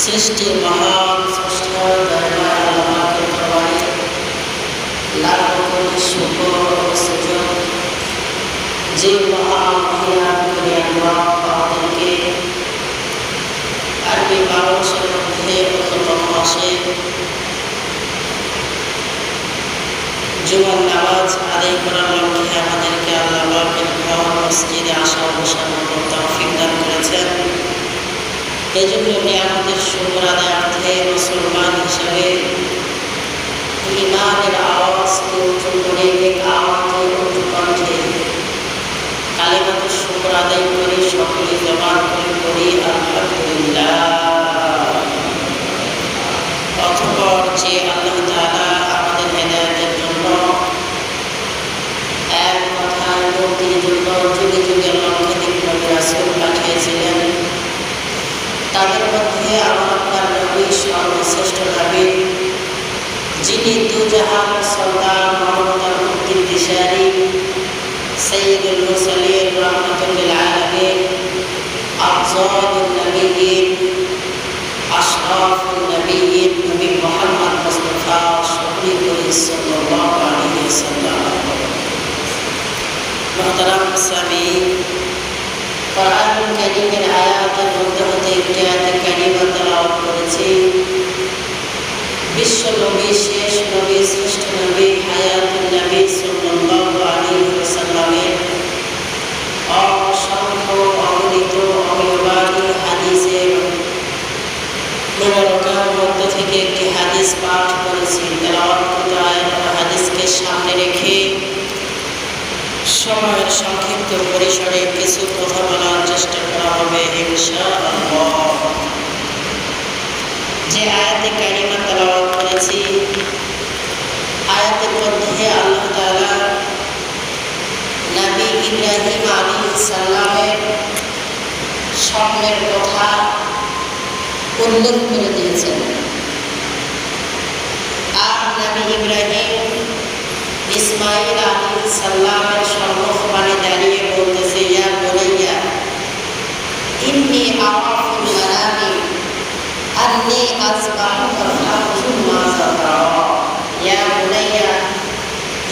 সৃষ্টি মহান স্রষ্টা দরবারে আল্লাহকে দরবারে লাখ কোটি শুকর ও সুযোগ যে মহান মহিলা করে আমরা আমাদেরকে আরবি মানুষের মধ্যে অন্যতম মাসে জুমার নামাজ আদায় করার লক্ষ্যে আমাদেরকে আল্লাহ পাকের ঘর মসজিদে আসা বসার মতো তৌফিক দান করেছেন। এই জন্য নিয়ামতের শুকর আদায়ার্থে মুসলমান হিসাবে ইমানের আওয়াজকে উঁচু করে এক আওয়াজে উঁচু কণ্ঠে কালিমাতুর শুকর আদায় করে সকলে জমা করে করি আলহামদুলিল্লাহ। অতঃপর যে আল্লাহ তাআলা আমাদের হেদায়েতের জন্য এক কথায় মুক্তির জন্য যুগে যুগে লক্ষাধিক নবী রাসূল পাঠিয়েছিলেন, তাদের মধ্যে আমার আপনার নবী সর্বশ্রেষ্ঠ নবী, যিনি দুজাহান সরদার মানবতার মুক্তির দিশারি সাইয়্যিদুল মুরসালিন রাহমাতুল লিল আলামিন আফজালুন নবিয়্যিন আশরাফুন নবিয়্যিন নবী মুহাম্মদ মুস্তাফা শফিউল সাল্লাল্লাহু আলাইহি ওয়াসাল্লাম। মুহতারাম সামিঈন, কোরআনুল কারীমের আয়াতের মধ্যে হতে একটি আয়াতে কারিমা তেলাওয়াত করেছি। বিশ্ব নবী, শেষ নবী, শ্রেষ্ঠ নবী, হায়াতুন নবী সাল্লাল্লাহু আলাইহি ওয়াসাল্লামের অসংখ্য অগণিত অমূল্যবান হাদিসের মুবারকার মধ্যে থেকে একটি হাদিস পাঠ করেছি। তেলাওয়াতকৃত আয়াত ও হাদিসকে সামনে রেখে সময়ের সংক্ষিপ্ত পরিসরে কিছু কথা বলার চেষ্টা করা হবে ইনশাআল্লাহ। আয়াতে কারিমা তেলাওয়াত করেছি, আয়াতের মধ্যে আল্লাহ তাআলা নবী ইব্রাহিম আলাইহিস সালামের স্বপ্নের কথা উল্লেখ করে দিয়েছেন। আর নবী ইব্রাহিম ইসমাঈল আলাইহিস সালামের সম্মুখে দাঁড়িয়ে বলতেছে, ইয়া বুনাইয়া ইন্নী আরা ফিল মানামি আন্নী আযবাহুকা ফানজুর মাযা তারা। ইয়া বুনাইয়া,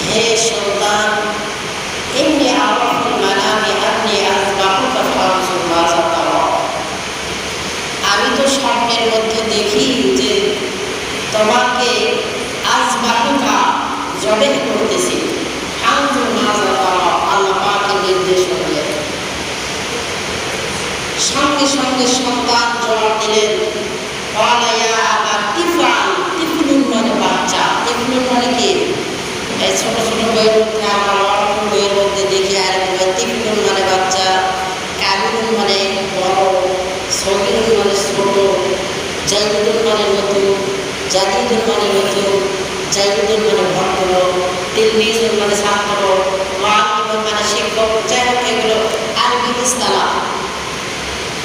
হে সন্তান, ইন্নী আরা ফিল মানামি আন্নী আযবাহুকা ফানজুর মাযা তারা। আমি তো স্বপ্নের মধ্যে দেখি যে তোমাকে আযবাহুকা জবেহ করতেছি। ফানজুর মাযা তারা, আল্লাহ পাকের নির্দেশ অনুযায়ী। সঙ্গে সঙ্গে সন্তান জবাব দিলেন, ক্বালা ইয়া আবা তিফআল। তিফলুন মানে বাচ্চা। তিফলুন মানে কি? এই ছোট ছোট বইয়ের মধ্যে আমরা অল্প বইয়ের মধ্যে দেখি আর তিফলুন মানে বাচ্চা, কাবিলুন মানে বড়, সগীরুন মানে ছোট, জাইদুন মানে নতুন, জাদিদুন মানে নতুন, জাইদুন মানে ভদ্র, তিলমিজুন মানে ছাত্র, মুআল্লিমুন মানে শিক্ষক। যাই হোক, এগুলো আরবি ইসলাম।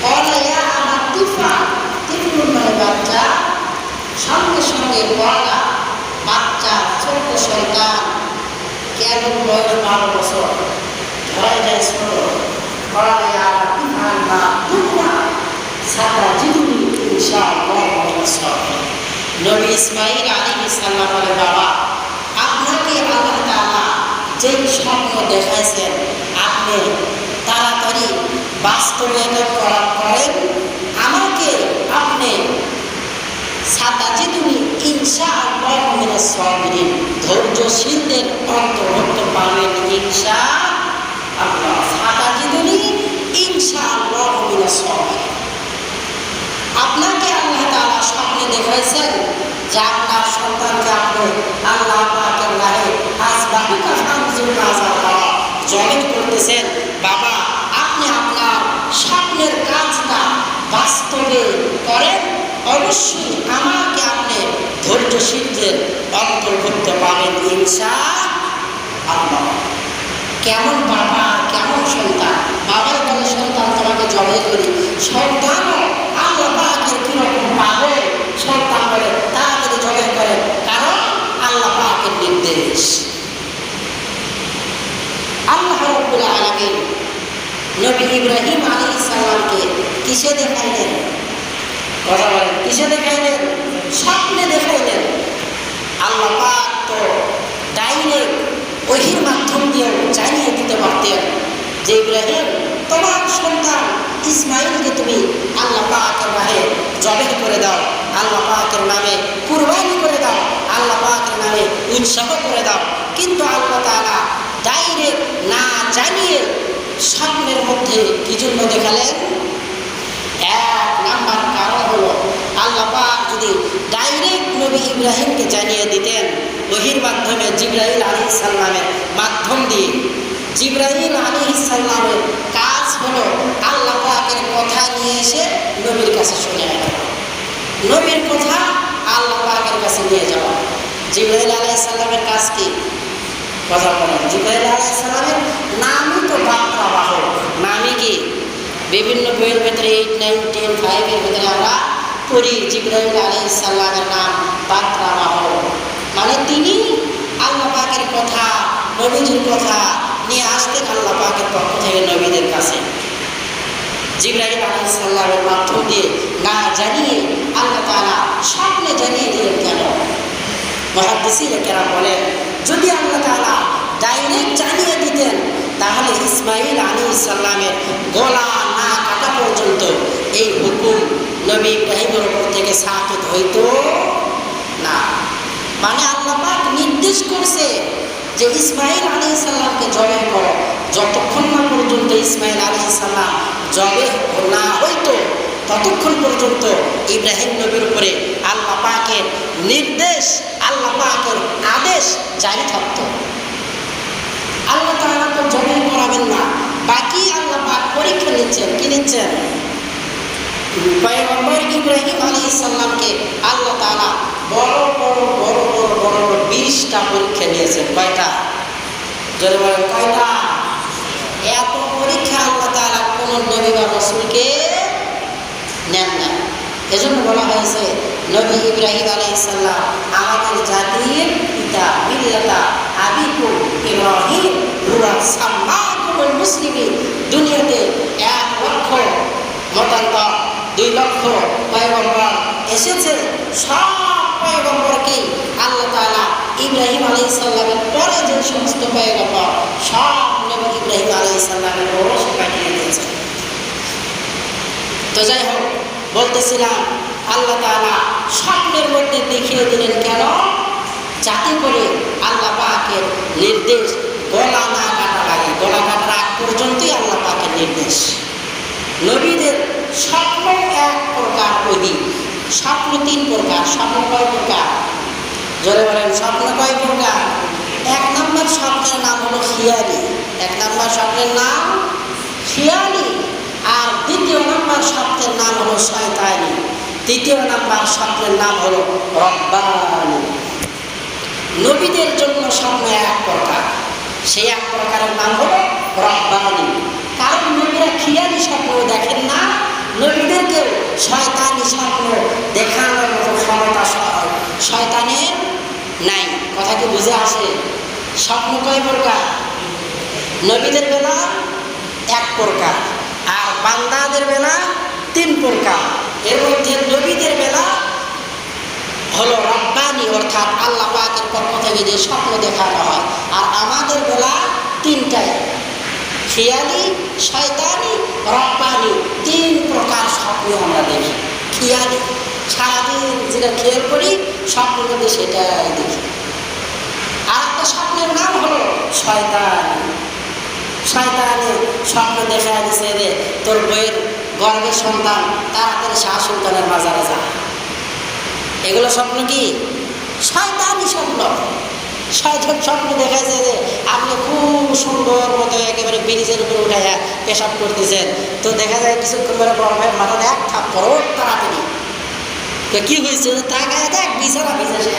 ক্বালা ইয়া আবা তিফআল, তিফলুন মানে বাচ্চা। সঙ্গে সঙ্গে ক্বালা, বাচ্চা, ছোট্ট সন্তান, কেবল বয়স 12 বছর, ধরা যায় ছোট। ক্বালা ইয়া আবা তিফআল মা তু'মার সাতাজিদুনি ইনশাআল্লাহ মিনাস সাবিরিন। নবী ইসমাঈল আলাইহিস সালাম বলে, বাবা, আপনাকে আল্লাহ তাআলা যে স্বপ্ন দেখাইছেন আপনি তাড়াতাড়ি বাস্তবায়ন করেন। আমাকে আপনি সাতাজিদুনি ইনশাআল্লাহ মিনাস সাবিরিন, ধৈর্যশীলদের অন্তর্ভুক্ত পাবেন ইনশাআল্লাহ। সাতাজিদুনি ইনশাআল্লাহ মিনাস সাবিরিন। আপনাকে আল্লাহ তাআলা স্বপ্নে দেখাইছেন যে আপনার সন্তানকে আপনি আল্লাহ পাকের রাহে আযবাহুকা ফানজুর মাযা তারা জবেহ করতেছেন। বাবা, আপনি আপনার স্বপ্নের কাজটা বাস্তবে করেন, অবশ্যই আমাকে আপনি ধৈর্যশীলদের অন্তর্ভুক্ত পাবেন ইনশাআল্লাহ। কেমন বাবা, কেমন সন্তান! বাবাই বলে, সন্তান তোমাকে জবেহ করি। সন্তানও আল্লাহ পাকের কিরকম পাবে? সন্তান বলে তাড়াতাড়ি জবেহ করে, কারণ আল্লাহ পাকের নির্দেশ। আল্লাহ রাব্বুল আলামিন নবী ইব্রাহিম আলাইহিস সালামকে কিসে দেখাইলেন? কথা বলেন, কিসে দেখাইলেন? স্বপ্নে দেখাইলেন। আল্লাহ পাক তো ডাইরেক্ট ওহীর মাধ্যম দিয়ে জানিয়ে দিতে পারতেন যে ইব্রাহিম, তোমার সন্তান ইসমাঈলকে তুমি আল্লাহ পাকের রাহে জবেহ করে দাও, আল্লাহ পাকের নামে কুরবানি করে দাও, আল্লাহ পাকের নামে উৎসব করে দাও। কিন্তু আল্লাহ তাআলা ডাইরেক্ট না জানিয়ে স্বপ্নের মধ্যে কি জন্য দেখালেন? এক নাম্বার কারণ হলো, আল্লাহ পাক যদি ডাইরেক্ট নবী ইব্রাহিমকে জানিয়ে দিতেন ওহীর মাধ্যমে, জিবরাইল আলাইহিস সালামের মাধ্যম দিয়ে, জিবরাইল আলাইহিস সালামের কাজ হলো আল্লাহ পাকের কথা নিয়ে এসে নবীর কাছে শুনে আসা, নবীর কথা আল্লাহ পাকের কাছে নিয়ে যাওয়া। জিবরাইল আলাইহিস সালামের কাজ কি? কথা বলেন। জিবরাইল আলাইহিস সালামের নামই তো বার্তা বাহক। নামই কি? বিভিন্ন বইয়ের ভেতরে 8, 9, 10, 5 এর ভেতরে আমরা পড়ি জিবরাইল আলাইহিস সালামের নাম বার্তা বাহক। মানে তিনি আল্লাহ পাকের কথা, নবীজির কথা নিয়ে আসতেন আল্লাহ পাকের পক্ষ থেকে নবীদের কাছে। জিবরাইল আলাইহিস সালামের মাধ্যম দিয়ে না জানিয়ে আল্লাহ তাআলা স্বপ্নে জানিয়ে দিলেন কেন? মুহাদ্দিসিনে কেরাম বলেন, যদি আল্লাহ তাআলা ডাইরেক্ট জানিয়ে দিতেন তাহলে ইসমাঈল আলাইহিস সালামের গলা না কাটা পর্যন্ত এই হুকুম নবী ইব্রাহিমের উপর থেকে সাকিত হইতো না। মানে আল্লাহ পাক নির্দেশ করছে যে ইসমাঈল আলাইহিস সালামকে জবেহ করো। যতক্ষণ না পর্যন্ত ইসমাঈল আলাইহিস সালাম জবেহ না হইতো ততক্ষণ পর্যন্ত ইব্রাহিম নবীর উপরে আল্লাহ পাকের নির্দেশ, আল্লাহ পাকের আদেশ জারি থাকত। আল্লাহ তাআলা তো জবেহ করাবেন না, বাকি আল্লাহ পাক পরীক্ষা নিচ্ছেন। কি নিচ্ছেন? পয়গম্বর ইব্রাহিম আলাইহিস সালামকে আল্লাহ তাআলা বড় বড় বড় বড় বড় বড় 20টা পরীক্ষা নিয়েছেন। কয়টা? যদি বলেন কয়টা? এত পরীক্ষা আল্লাহ তাআলা কোন নবী বা রাসূলকে নেন না। এজন্য বলা হয়েছে নবী ইব্রাহিম আলাইহিস সালাম আমাদের জাতির পিতা, মিল্লাতা আবিকুম ইব্রাহিম হুয়া সাম্মাকুমুল মুসলিমিন। দুনিয়াতে 1 লক্ষ মতান্তর 2 লক্ষ পয়গম্বর এসেছে। সব পয়গম্বরকে আল্লাহ তাআলা ইব্রাহিম আলাইহিস সালামের পরে যে সমস্ত পয়গম্বর সব নবী ইব্রাহিম আলাইহিস সালামের ওরস পাঠিয়ে দিয়েছেন। তো যাই হোক, বলতেছিলাম আল্লাহ তাআলা স্বপ্নের মধ্যে দেখিয়ে দিলেন কেন? যাতে করে আল্লাহ পাকের নির্দেশ গলা না কাটা লাগে। গলা কাটার আগ পর্যন্তই আল্লাহ পাকের নির্দেশ। নবীদের স্বপ্ন 1 প্রকার অধিক, স্বপ্ন 3 প্রকার। স্বপ্ন কয় প্রকার? জোরে বলেন, স্বপ্ন কয় প্রকার? 1 নম্বর স্বপ্নের নাম হলো খিয়ালি। 1 নম্বর স্বপ্নের নাম খিয়ালি। আর 2য় নম্বর স্বপ্নের নাম হলো শয়তানি। 3য় নম্বর স্বপ্নের নাম হলো রব্বানি। নবীদের জন্য স্বপ্ন 1 প্রকার, সেই 1 প্রকারের নাম হলো রব্বানি। কারণ নবীরা খিয়ালি স্বপ্ন দেখেন না, নবীদেরকে শয়তানি স্বপ্ন দেখানোর মতো ক্ষমতা শয়তানের নাই। কথা কি বুঝে আসে? স্বপ্ন কয় প্রকার? নবীদের বেলা 1 প্রকার, আর বান্দাদের বেলা 3 প্রকার। এর মধ্যে নবীদের বেলা হলো রব্বানি, অর্থাৎ আল্লাহ পাকের পক্ষ থেকে যে স্বপ্ন দেখানো হয়। আর আমাদের বেলা 3টাই, খিয়ালি, শয়তানি, রব্বানি। 3 প্রকার স্বপ্ন আমরা দেখি। খিয়ালি সারাদিন যেটা খেয়াল করি স্বপ্নের মধ্যে সেটাই দেখি। আর একটা স্বপ্নের নাম হলো শয়তানি। শয়তানি স্বপ্ন দেখা দিছে রে তোর বইয়ের গর্ভের সন্তান তাড়াতাড়ি শাহ সুলতানের মাজারে যা। এগুলো স্বপ্ন কি? শয়তানি স্বপ্ন। শয়তান স্বপ্ন দেখাইছে যে আপনি খুব সুন্দর মতো একেবারে ব্রিজের উপরে উঠাইয়া পেশাব করতেছেন, তো দেখা যায় কিছুক্ষণ পরে বড় ভাইয়ের মাথায় 1 থাপ্পড় তাড়াতাড়ি। তো কি হয়েছে? তাকায় দেখ বিছানা ভিজেছে।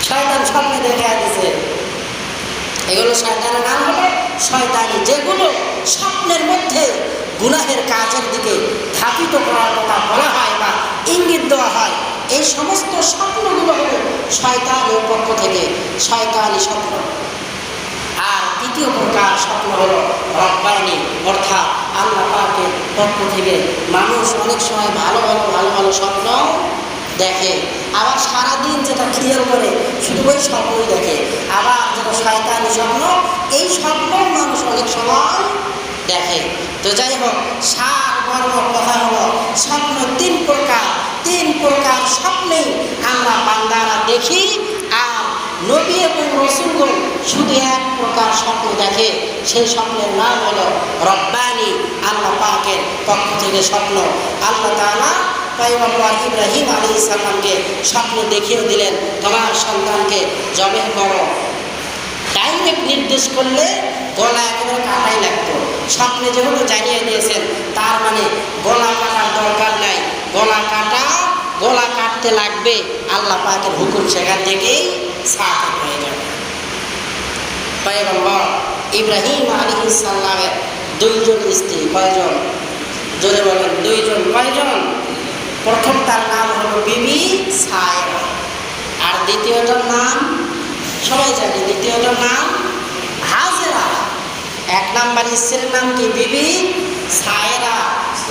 শয়তান স্বপ্নে দেখা দিছে। এগুলো শয়তানের নাম হলো শয়তানি, যেগুলো স্বপ্নের মধ্যে গুনাহের কাজের দিকে ধাবিত করার কথা বলা হয় বা ইঙ্গিত দেওয়া হয়। এই সমস্ত স্বপ্নগুলো হলো শয়তানের পক্ষ থেকে শয়তানি স্বপ্ন। আর 3য় প্রকার স্বপ্ন হলো রব্বানি, অর্থাৎ আল্লাহ পাকের পক্ষ থেকে। মানুষ অনেক সময় ভালো ভালো ভালো ভালো স্বপ্ন দেখে, আবার সারাদিন যেটা খেয়াল করে শুধু ওই স্বপ্নই দেখে। আবার যেটা শয়তানি স্বপ্ন, এই স্বপ্ন মানুষ অনেক সময় দেখে। তো যাই হোক, সারমর্ম কথা হলো স্বপ্ন 3 প্রকার। 3 প্রকার স্বপ্নেই আমরা বান্দারা দেখি। আর নবী এবং রাসূলগণ শুধু 1 প্রকার স্বপ্ন দেখে, সেই স্বপ্নের নাম হলো রব্বানি, আল্লাহ পাকের পক্ষ থেকে স্বপ্ন। আল্লাহ তাআলা পয়গম্বর ইব্রাহিম আলাইহিস সালামকে স্বপ্ন দেখিয়ে দিলেন, তোমার সন্তানকে জবেহ করো। ডাইরেক্ট নির্দেশ করলে গলা একেবারে কাটাই লাগতো। স্বপ্নে যেহেতু জানিয়ে দিয়েছেন, তার মানে গলা কাটার দরকার নাই। গলা কাটতে লাগবে আল্লাহ পাকের হুকুম, সেখান থেকেই সাকিব হয়ে যাবে। পয়গম্বর ইব্রাহিম আলাইহিস সালামের 2 জন স্ত্রী। কয়জন? জোরে বলেন, 2 জন। কয়জন? প্রথম তার নাম হলো বিবি সায়রা, আর দ্বিতীয়টার নাম সবাই জানে, দ্বিতীয়টার নাম হাজেরা। 1 নাম্বার স্ত্রীর নাম কি? বিবি সায়রা।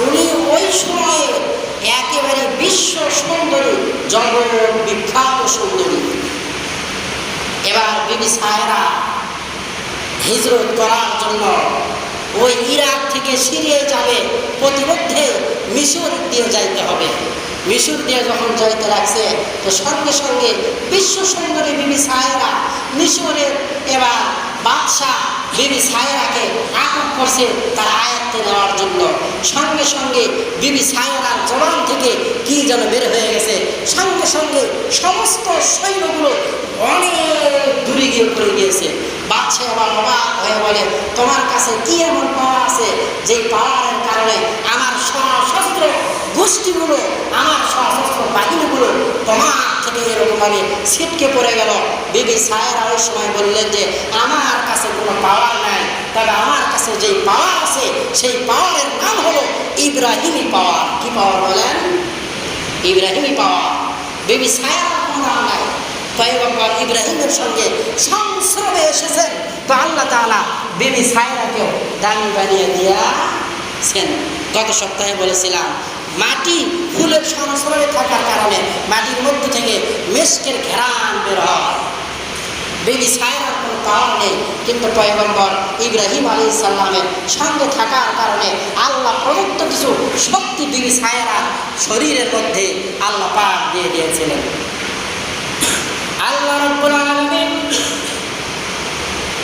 উনি ওই সময়ে একেবারে বিশ্ব সুন্দরী, জগৎ বিখ্যাত সুন্দরী। এবার বিবি সায়রা হিজরত করার জন্য ওই ইরাক থেকে সিরিয়ায় যাবে, প্রতিমধ্যে মিশর দিয়ে যাইতে হবে। মিশর দিয়ে যখন যাইতে লাগছে, তো সঙ্গে সঙ্গে বিশ্ব সুন্দরী বিবি সায়রা মিশরের এবার বাদশাহ বিবি সায়রাকে আটক করছে তার আয়ত্তে নেওয়ার জন্য। সঙ্গে সঙ্গে বিবি সায়রার জবান থেকে কি যেন বের হয়ে গেছে, সঙ্গে সঙ্গে সমস্ত সৈন্যগুলো অনেক দূরে গিয়ে পড়ে গিয়েছে। বাদশাহ আবার অবাক হয়ে বলে, তোমার কাছে কি এমন পাওয়ার আছে যেই পাওয়ারের কারণে আমার সশস্ত্র গোষ্ঠীগুলো, আমার সশস্ত্র বাহিনীগুলো তোমার থেকে এরকমভাবে ছিটকে পড়ে গেল। বিবি সায়রা ওই সময় বললেন যে আমার কাছে কোনো পাওয়ার নাই, তবে আমার কাছে যেই পাওয়ার আছে সেই পাওয়ারের নাম হলো ইব্রাহিমী পাওয়ার। কি পাওয়ার বলেন? ইব্রাহিমী পাওয়ার। বিবি সায়রা কোনো নাম নাই, পয়গম্বর ইব্রাহিমের সঙ্গে সংস্রবে এসেছেন। তো আল্লাহ তাআলা বিবি সায়রাকেও দামি বানিয়ে দিয়েছেন। গত সপ্তাহে বলেছিলাম মাটি ফুলের সংস্রবে থাকার কারণে মাটির মধ্য থেকে মিস্কের ঘেরান বের হয়। বিবি সায়রার কোনো পাওয়ার নেই, কিন্তু পয়গম্বর ইব্রাহিম আলাইহিস সালামের সঙ্গে থাকার কারণে আল্লাহ প্রদত্ত কিছু শক্তি বিবি সায়রার শরীরের মধ্যে আল্লাহ পাক দিয়ে দিয়েছিলেন। আল্লাহ রাব্বুল আলামিন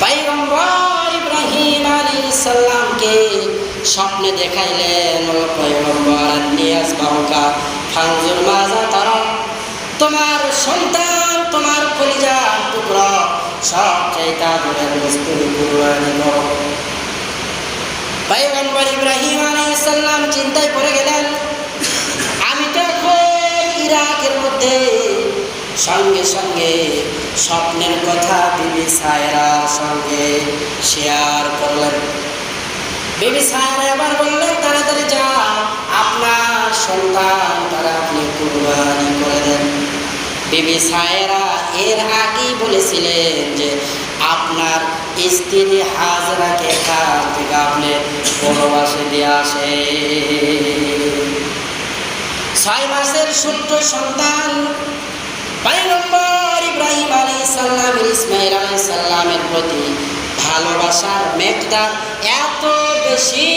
পয়গম্বর ইব্রাহিম আলাইহিস সালামকে স্বপ্নে দেখাইলেন, ও পয়গম্বর নিয়াজ বাহুকা ফানজুর মাজা তারা, তোমার সন্তান, তোমার কলিজার টুকরা সব চাইতা দূরের বস্তু কুরবানি করো। পয়গম্বর ইব্রাহিম আলাইহিস সালাম চিন্তায় পড়ে গেলেন, আমি তো এখন ইরাকের মধ্যে। সঙ্গে সঙ্গে স্বপ্নের কথা বিবি সায়রার সঙ্গে শেয়ার করলেন। বিবি সায়রা এবার বললেন, তাড়াতাড়ি যাও, আপনার সন্তান তারা আপনি কুরবানি করে দেন। বিবি সায়রা এর আগেই বলেছিলেন যে আপনার স্ত্রী হাজরাকে এখান থেকে আপনি বনবাসে দিয়ে আসে। 6 মাসের ছোট্ট সন্তান পয়গম্বর ইব্রাহিম আলাইহিস সালাম ইসমাঈল আলাইহিস সালামের প্রতি ভালোবাসার মেঘদার এত বেশি,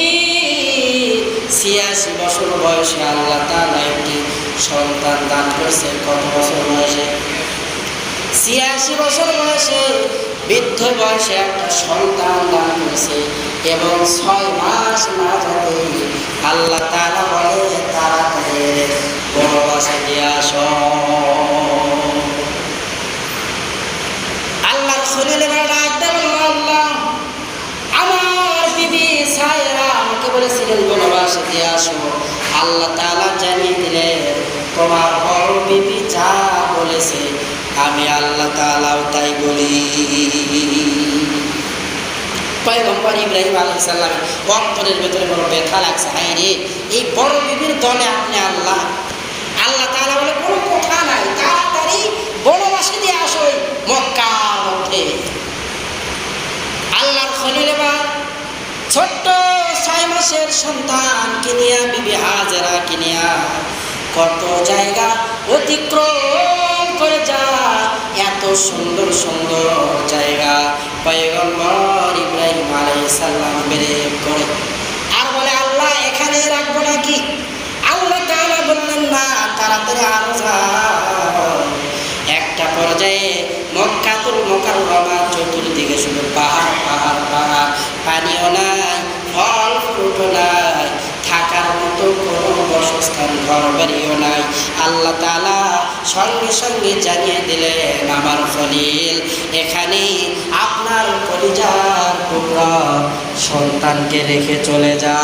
86 বছর বয়সে আল্লাহ তাআলা একটি সন্তান দান করেছে। কত বছর বয়সে? 86 বছর বয়সে, বৃদ্ধ বয়সে একটা সন্তান দান করেছে। এবং 6 মাস না যেতে আল্লাহ তাআলা বলে, তাড়াতাড়ি বনবাসে দিয়ে আসো। আল্লাহর খলিল এবার ডাকতে বলল, আল্লাহ, আমার বিবি সায়রা আমাকে বলেছিলেন বনবাসে দিয়ে আসো। আল্লাহ তাআলা জানিয়ে দিলেন, তোমার বড় বিবি যা বলেছে আমি আল্লাহ তাআলাও তাই বলি। পয়গম্বর ইব্রাহিম আলাইহিস সালামের অন্তরের ভেতরে বড় ব্যথা লাগছে, হায় রে, এই বড় বিবির দলে আপনি আল্লাহ। আল্লাহ তাআলা বলে, কোনো কথা নাই, তাড়াতাড়ি বনবাসে দিয়ে আসো মক্কার মধ্যে। আল্লাহর খলিল এবার ছোট্ট 6 মাসের সন্তানকে নিয়ে, বিবি হাজেরাকে নিয়ে কত জায়গা অতিক্রম করে যায়, এত সুন্দর সুন্দর জায়গা পয়গম্বর ইব্রাহিম আলাইহিস সালাম বের করে আর বলে, আল্লাহ এখানে রাখবো নাকি? আল্লাহ তাআলা বললেন, না, তাড়াতাড়ি আরো যাও। একটা পর্যায়ে মক্কাতুল মুকাররমা চতুর্দিকে শুধু পাহাড় পাহাড় পাহাড়, পানিও নাই, ফল ফ্রুটও নাই, থাকার মতো কোনো বাসস্থান ঘর বাড়িও নাই। আল্লাহ তাআলা সঙ্গে সঙ্গে জানিয়ে দিলেন, আমার খলিল এখানে আপনার কলিজার টুকরা সন্তানকে রেখে চলে যা।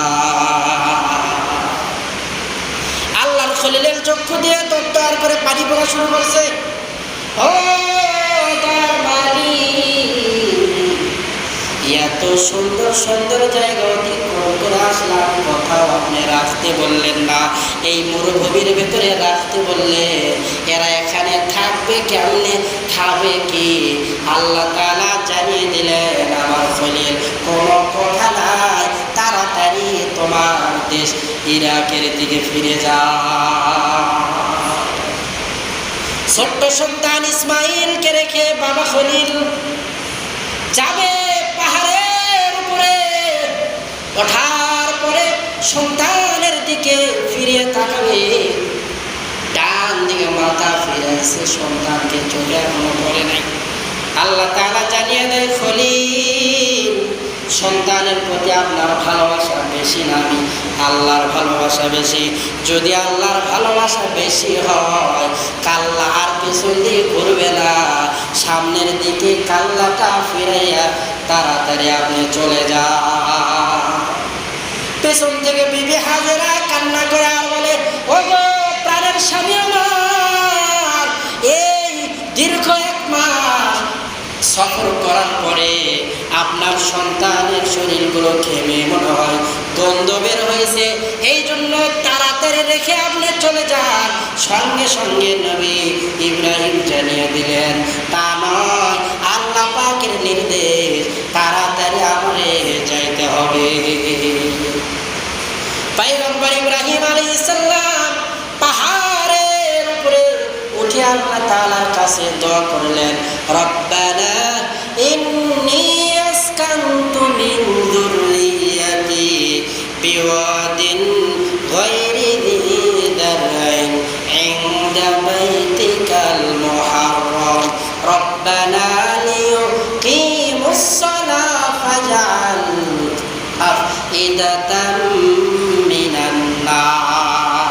আল্লাহর খলিলের চক্ষু দিয়ে তরতর করে পানি পড়া শুরু করছে। ও তার মালিক, এত সুন্দর সুন্দর জায়গা অতিক্রম করে আসলাম, কোথাও আপনি রাখতে বললেন না। এই মরুভূমির ভেতরে রাখতে বললে এরা এখানে থাকবে কেমনে, খাবে কি? আল্লাহ তাআলা জানিয়ে দিলেন, আমার খলিল কোনো কথা নাই, তাড়াতাড়ি তোমার দেশ ইরাকের দিকে ফিরে যা। ছোট্ট সন্তান ইসমাঈলকে রেখে বাবা খলিল যাবে পাহাড়ের উপরে। ওঠার পরে সন্তানের দিকে ফিরে তাকাবে, ডান দিকে মাথা ফিরেছে, সন্তানকে চোখে এখনো পড়ে নাই। আল্লাহ তাআলা জানিয়ে দেয়, খলিল সন্তানের প্রতি আপনার ভালোবাসা বেশি না আমি আল্লাহর ভালোবাসা বেশি। যদি আল্লাহর ভালোবাসা বেশি হয়, কাল্লা আর পেছন দিয়ে ঘুরবে না, সামনের দিকে কাল্লাটা ফিরাইয়া তাড়াতাড়ি আপনি চলে যান। পেছন থেকে বিবি হাজেরা কান্না করে আর বলে, সফর করার পরে আপনার সন্তানের শরীরগুলো ঘেমে মনে হয় গন্ধ বের হয়েছে, এই জন্য তাড়াতাড়ি রেখে আপনি চলে যান। সঙ্গে সঙ্গে নবী ইব্রাহিম জানিয়ে দিলেন, তা নয়, আল্লাহ পাকের নির্দেশ, তাড়াতাড়ি আমরে যাইতে হবে। পয়গম্বর ইব্রাহিম আলাইহিস সালাম পাহাড়ের উপরে উঠে আল্লাহ তাআলার কাছে দোয়া করলেন, রব্বানা ইন্নী আসকানতু মিন যুররিয়াতি বিওয়াদিন গায়রি যী যার'ইন ইনদা বাইতিকাল মুহাররম রব্বানা লিয়ুকিমুস সালাতা ফাজআল আফইদাতাম মিনান নাস।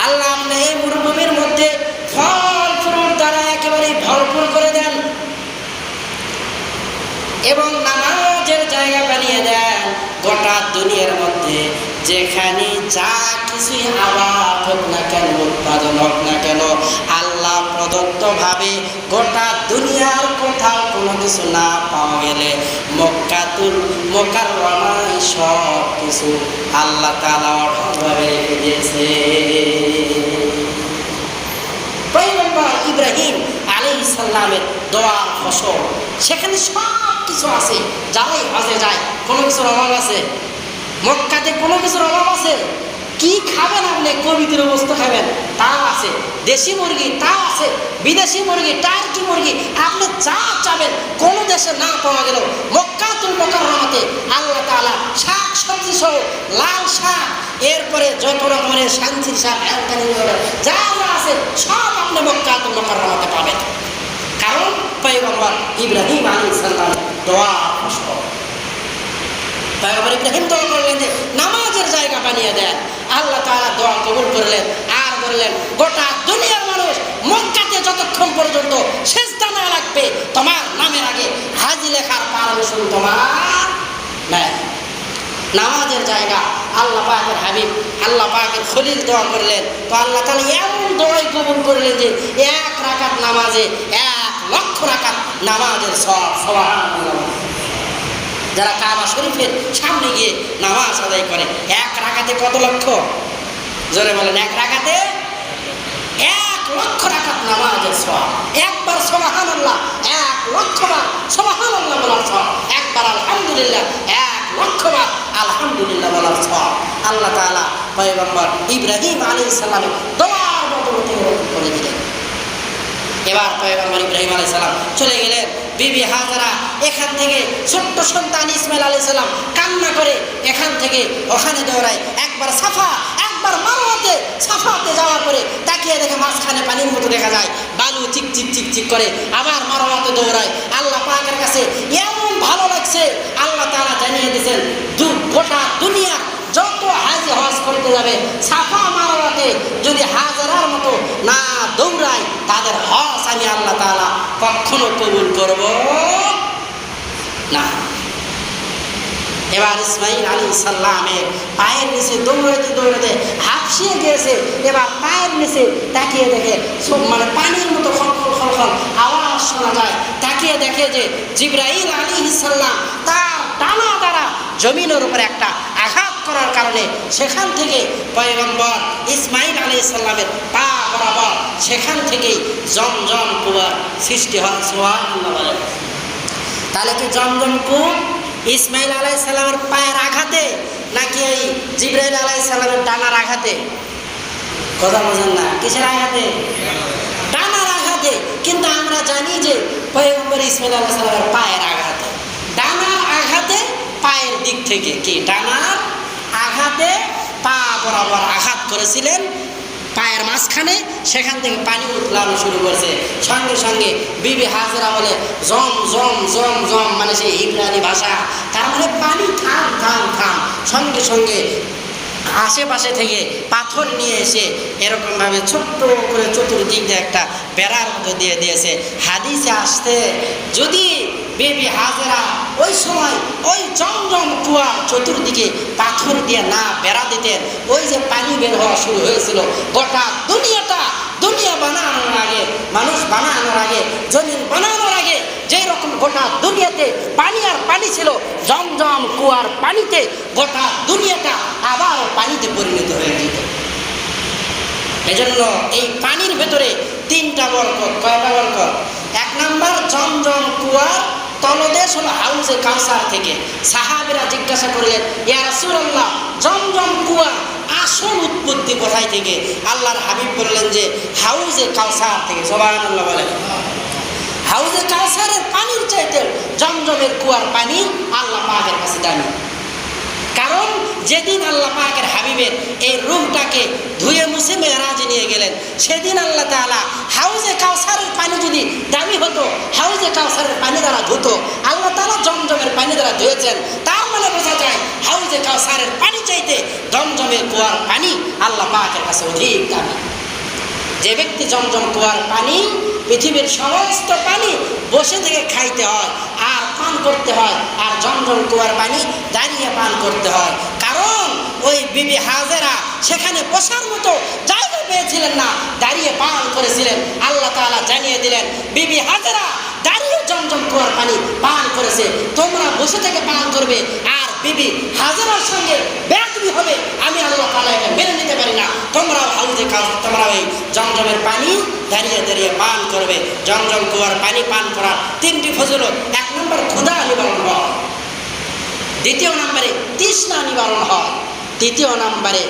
আল্লাহ আপনি এই মরুভূমির মধ্যে ফল ফুল দ্বারা একেবারে ভরপুর করে দেন এবং নামাজের জায়গা বানিয়ে দেন গোটা দুনিয়ার মধ্যে। যেখানে যা কিছুই আবাদ হোক না কেন, উৎপাদন হোক না কেন, আল্লাহ প্রদত্ত ভাবে গোটা দুনিয়ার কোথাও কোনো কিছু না পাওয়া গেলে মক্কাতুল মুকাররমায় সব কিছু আল্লাহ তাআলা অটলভাবে রেখে দিয়েছে। পয়গম্বর ইব্রাহিম আলাইহিস সালামের দোয়ার ফসল, সেখানে সব কিছু আছে। যারাই হজে যায়, কোনো কিছুর অভাব আছে? মক্কাতে কোনো কিছুর অভাব আছে? কি খাবেন আপনি? কবিদের বস্তু খাবেন, তাও আছে। দেশি মুরগি, তাও আছে। বিদেশি মুরগি, টার্কি মুরগি, আপনি যা চাবেন কোনো দেশে না পাওয়া গেল মক্কাতুল মুকাররমাতে আল্লাহ তাআলা শাক সবজি সহ লাল শাক, এরপরে যত রকমের শান্তির শাক, যা যা আছে সব আপনি মক্কাতুল মুকাররমাতে পাবেন। কারণ পয়গম্বর ইব্রাহিম আলাইহিস সালামের দোয়া ফসল। পয়গম্বর ইব্রাহিম দোয়া করলেন যে নামাজের জায়গা বানিয়ে দেন। আল্লাহ তাআলা দোয়া কবুল করলেন আর বললেন, গোটা দুনিয়ার মানুষ মক্কাতে যতক্ষণ পর্যন্ত সিজদা না লাগবে তোমার নামের আগে হাজি লেখার পারমিশন তোমার নাই। নামাজের জায়গা আল্লাহ পাকের হাবিব, আল্লাহ পাকের খলিল দোয়া করলেন, তো আল্লাহ তাআলা এমন দোয়াই কবুল করলেন যে 1 রাকাত নামাজে 1 লক্ষ রাকাত নামাজের সওয়াব। সুবহানাল্লাহ। যারা কাবা শরীফের সামনে গিয়ে নামাজ আদায় করে 1 রাকাতে কত লক্ষ? জোরে বলেন। 1 রাকাতে 1 লক্ষ রাকাত নামাজের সওয়াব। একবার সুবহানাল্লাহ 1 লক্ষবার সুবহানাল্লাহ বলার সওয়াব, একবার আলহামদুলিল্লাহ 1 লক্ষবার আলহামদুলিল্লাহ বলার সওয়াব আল্লাহ তাআলা পয়গম্বর ইব্রাহিম আলাইহিস সালামের দোয়ার বদৌলতে করে দিলেন। এবার পয়গম্বর ইব্রাহিম আলাইহিস সালাম চলে গেলেন। বিবি হাজারা এখান থেকে ছোট্ট সন্তান ইসমাইল আলাইহিস সালাম কান্না করে এখান থেকে ওখানে দৌড়ায়। একবার সাফা, একবার মারওয়াতে। সাফাতে যাওয়ার পরে তাকিয়ে দেখে মাঝখানে পানির মতো দেখা যায়, বালু চিক চিক চিক চিক করে। আবার মারওয়াতে দৌড়ায়। আল্লাহ পাকের কাছে এমন ভালো লাগছে, আল্লাহ তাআলা জানিয়ে দিয়েছেন গোটা দুনিয়া যত হাজি হজ করতে যাবে সাফা মারওয়াতে যদি হাজারার মতো না দৌড়ায়, তাদের হজ আমি আল্লাহ তাআলা কখনো কবুল করব না। এবার ইসমাইল আলাইহিস সালামের পায়ের নিচে দৌড়াতে দৌড়াতে হাঁপিয়ে গিয়েছে। এবার পায়ের নিচে তাকিয়ে দেখে মানে পানির মতো খলখল খলখল আওয়াজ শোনা যায়। তাকিয়ে দেখে যে জিবরাইল আলাইহিস সালাম তার ডানা দ্বারা জমিনের উপরে একটা আঘাত করার কারণে সেখান থেকে পয়গম্বর ইসমাইল আলাইহিস সালামের পা বরাবর সেখান থেকেই জমজম কুয়ার সৃষ্টি হয়। সুবহানাল্লাহ। তাহলে কি জমজম কূপ ইসমাইল আলাইহিস সালামের পায়ের আঘাতে নাকি এই জিবরাইল আলাইহিস সালামের ডানার আঘাতে? কথা বোঝেন না? কিসের আঘাতে? ডানার আঘাতে। কিন্তু আমরা জানি যে পয়গম্বর ইসমাইল আলাইহিস সালামের পায়ের আঘাতে, ডানার আঘাতে পায়ের দিক থেকে কি ডানার আঘাতে পা বরাবর আঘাত করেছিলেন পায়ের মাঝখানে, সেখান থেকে পানি উতলানো শুরু করেছে। সঙ্গে সঙ্গে বিবি হাজরা বলে জম জম জম জম, মানে সেই ইব্রানি ভাষা, তার মানে পানি থাম থাম থাম। সঙ্গে সঙ্গে আশেপাশে থেকে পাথর নিয়ে এসে এরকমভাবে ছোট্ট করে চতুর্দিক দিয়ে একটা বেড়ার মতো দিয়ে দিয়েছে। হাদিসে আসতে যদি বেবি হাজেরা ওই সময় ওই জমজম কুয়ার চতুর্দিকে পাথর দিয়ে না বেড়া দিতেন, ওই যে পানি বের হওয়া শুরু হয়েছিল, গোটা দুনিয়া বানানোর আগে মানুষ বানানোর আগে, জমিন বানানোর আগে যেই রকম গোটা দুনিয়াতে পানি আর পানি ছিল, জমজম কুয়ার পানিতে গোটা দুনিয়াটা আবার পানিতে পরিণত হয়ে যেত। এজন্য এই পানির ভেতরে তিনটা বরকত। কয়টা বরকত? এক নাম্বার, জমজম কুয়ার তলদেশ হলো হাউজে কাউসার থেকে। সাহাবীরা জিজ্ঞাসা করলেন, ইয়া রাসূলুল্লাহ, জমজম কুয়া আসল উৎপত্তি কোথায় থেকে? আল্লাহর হাবিব বললেন যে হাউজে কাউসার থেকে। সুবহানাল্লাহ বলেন। হাউজে কাউসারের পানির চাইতে জমজমের কুয়ার পানি আল্লাহ পাকের কাছে দামি। কারণ যেদিন আল্লাহ পাকের হাবিবের এই রূহটাকে ধুয়ে মুছে মেরাজে নিয়ে গেলেন, সেদিন আল্লাহ তাআলা হাউজে কাউসারের পানি যদি দামি হতো, হাউজে কাউসারের পানি দ্বারা ধুতো, আল্লাহ তাআলা জমজমের পানি দ্বারা ধুয়েছেন। তার মানে বোঝা যায় হাউজে কাউসারের পানি চাইতে জমজমের কুয়ার পানি আল্লাহ পাকের কাছে অধিক দামি। যে ব্যক্তি জমজম কুয়ার পানি, পৃথিবীর সমস্ত পানি বসে থেকে খাইতে হয় আর পান করতে হয়, আর জমজম কুয়ার পানি দাঁড়িয়ে পান করতে হয়। কারণ ওই বিবি হাজেরা সেখানে বসার মতো জায়গা পেয়েছিলেন না, দাঁড়িয়ে পান করেছিলেন। আল্লাহ তাআলা জানিয়ে দিলেন, বিবি হাজেরা দাঁড়িয়ে জমজম কুয়ার পানি পান করেছে, তোমরা বসে থেকে পান করবে। আর বিবি হাজেরার সঙ্গে বেয়াদবি হবে, আমি আল্লাহ তাআলা এটা মেনে নিতে পারি না। তোমরাও হাউজে তোমরা ওই জমজমের পানি দাঁড়িয়ে দাঁড়িয়ে পান করবে। জমজম কুয়ার পানি পান করার তিনটি ফজিলত। এক নম্বর, ক্ষুধা নিবারণ হয়। দ্বিতীয় নম্বরে, তৃষ্ণা নিবারণ হয়। তৃতীয় নম্বরে,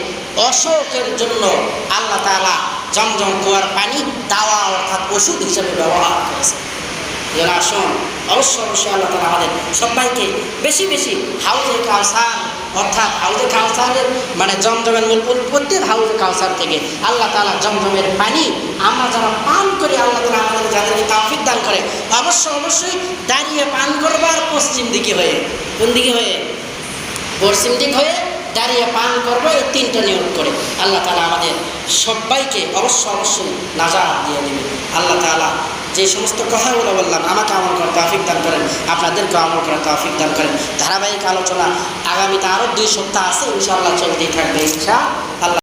অসুখের জন্য আল্লাহ তাআলা জমজম কুয়ার পানি দাওয়া অর্থাৎ ওষুধ হিসেবে ব্যবহার করেছে। যারা আসুন, অবশ্যই আল্লাহ তাআলা আমাদের সবাইকে বেশি বেশি হাউজে কাউসার অর্থাৎ হাউজে কাউসারের মানে জমজমের মূল উৎপত্তি হাউজে কাউসার থেকে। আল্লাহ তাআলা জমজমের পানি আমরা যারা পান করি, আল্লাহ তাআলা আমাদের যাদেরকে তাওফিক দান করে, অবশ্যই দাঁড়িয়ে পান করবার পশ্চিম দিকে হয়ে। কোন দিকে হয়ে? পশ্চিম দিক হয়ে দাঁড়িয়ে পান করবো। এই তিনটা নিয়ত করে আল্লাহ তাআলা আমাদের সবাইকে অবশ্যই নাজাত দিয়ে দেবে। আল্লাহ তাআলা যে সমস্ত কথাগুলো বললাম, আমাকে আমল করার তৌফিক দান করেন, আপনাদেরকেও আমল করার তৌফিক দান করেন। ধারাবাহিক আলোচনা আগামীতে আরও 2 সপ্তাহ আছে, ইনশাআল্লাহ চলতেই থাকবে ইনশাআল্লাহ।